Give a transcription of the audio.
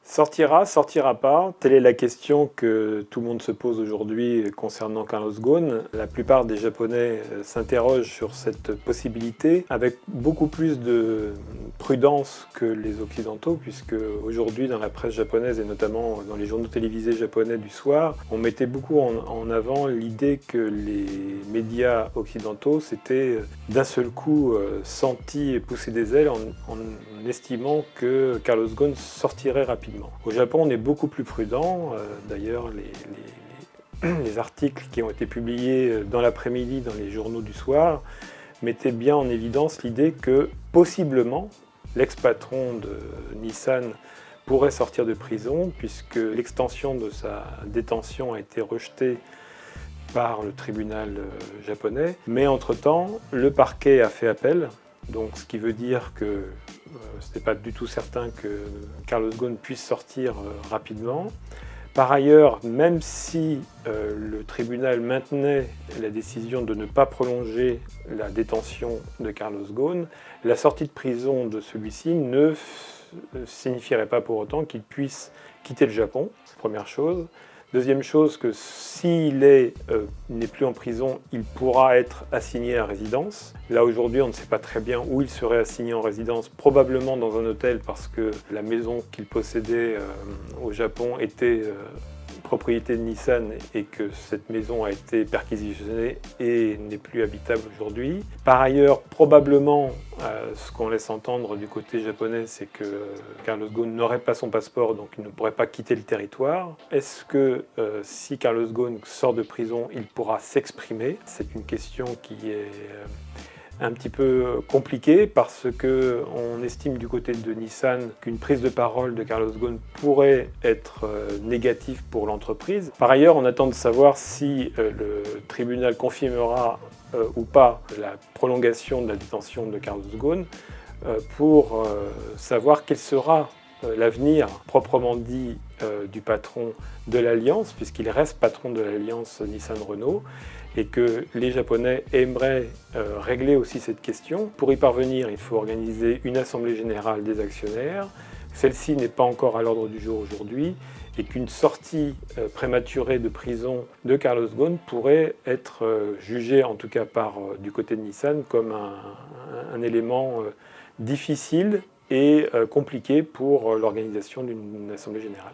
Sortira, sortira pas? Telle est la question que tout le monde se pose aujourd'hui concernant Carlos Ghosn. La plupart des Japonais s'interrogent sur cette possibilité avec beaucoup plus de prudence que les Occidentaux, puisque aujourd'hui dans la presse japonaise et notamment dans les journaux télévisés japonais du soir, on mettait beaucoup en avant l'idée que les médias occidentaux s'étaient d'un seul coup sentis et poussé des ailes en estimant que Carlos Ghosn sortirait rapidement. Au Japon, on est beaucoup plus prudent. D'ailleurs, les articles qui ont été publiés dans l'après-midi dans les journaux du soir mettaient bien en évidence l'idée que, possiblement, l'ex-patron de Nissan pourrait sortir de prison, puisque l'extension de sa détention a été rejetée par le tribunal japonais. Mais entre-temps, le parquet a fait appel, donc ce qui veut dire que ce n'est pas du tout certain que Carlos Ghosn puisse sortir rapidement. Par ailleurs, même si le tribunal maintenait la décision de ne pas prolonger la détention de Carlos Ghosn, la sortie de prison de celui-ci ne signifierait pas pour autant qu'il puisse quitter le Japon, première chose. Deuxième chose, que s'il n'est plus en prison, il pourra être assigné à résidence. Là aujourd'hui, on ne sait pas très bien où il serait assigné en résidence, probablement dans un hôtel parce que la maison qu'il possédait au Japon était propriété de Nissan et que cette maison a été perquisitionnée et n'est plus habitable aujourd'hui. Par ailleurs, probablement, ce qu'on laisse entendre du côté japonais, c'est que Carlos Ghosn n'aurait pas son passeport, donc il ne pourrait pas quitter le territoire. Est-ce que si Carlos Ghosn sort de prison, il pourra s'exprimer? C'est une question qui est un petit peu compliqué parce qu'on estime du côté de Nissan qu'une prise de parole de Carlos Ghosn pourrait être négative pour l'entreprise. Par ailleurs, on attend de savoir si le tribunal confirmera ou pas la prolongation de la détention de Carlos Ghosn pour savoir quel sera l'avenir proprement dit du patron de l'Alliance, puisqu'il reste patron de l'Alliance Nissan-Renault, et que les Japonais aimeraient régler aussi cette question. Pour y parvenir, il faut organiser une assemblée générale des actionnaires. Celle-ci n'est pas encore à l'ordre du jour aujourd'hui, et qu'une sortie prématurée de prison de Carlos Ghosn pourrait être jugée, en tout cas du côté de Nissan, comme un élément difficile et compliqué pour l'organisation d'une assemblée générale.